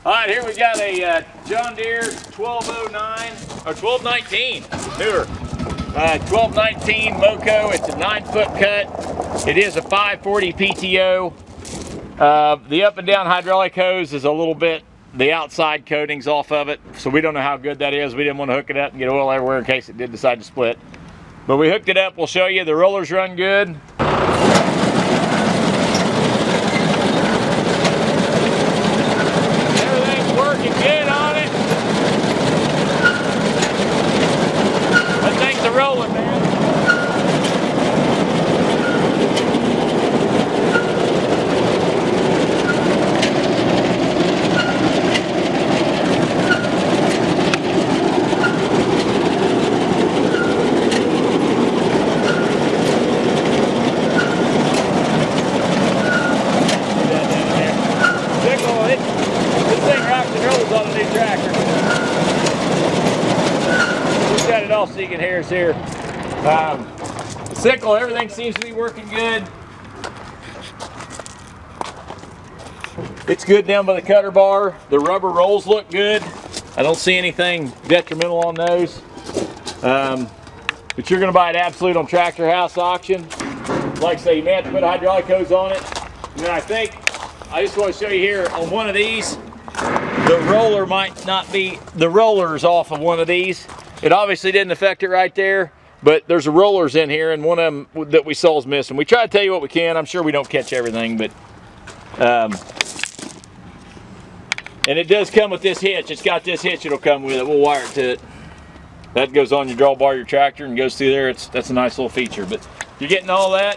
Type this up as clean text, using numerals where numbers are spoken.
All right, here we got a John Deere 1209 or 1219 newer. 1219 Moco. It's a 9-foot cut. It is a 540 PTO. The up and down hydraulic hose is a little bit, the outside coating's off of it, so we don't know how good that is. We didn't want to hook it up and get oil everywhere in case it did decide to split. But we hooked it up. We'll show you. The rollers run good. Everything's working good on it. That thing's a rolling, man. This thing rocks and rolls on a new tractor. Just got it off so you can hear us here. The sickle, everything seems to be working good. It's good down by the cutter bar. The rubber rolls look good. I don't see anything detrimental on those. But you're going to buy it absolute on Tractor House auction. Like I say, you may have to put a hydraulic hose on it. And then I just want to show you here on one of these, the roller might not be, the roller's off of one of these. It obviously didn't affect it right there, but there's rollers in here and one of them that we saw is missing. We try to tell you what we can. I'm sure we don't catch everything, but and it does come with this hitch. It's got this hitch it'll come with it. We'll wire it to it. That goes on your drawbar of your tractor and goes through there. That's a nice little feature, but you're getting all that.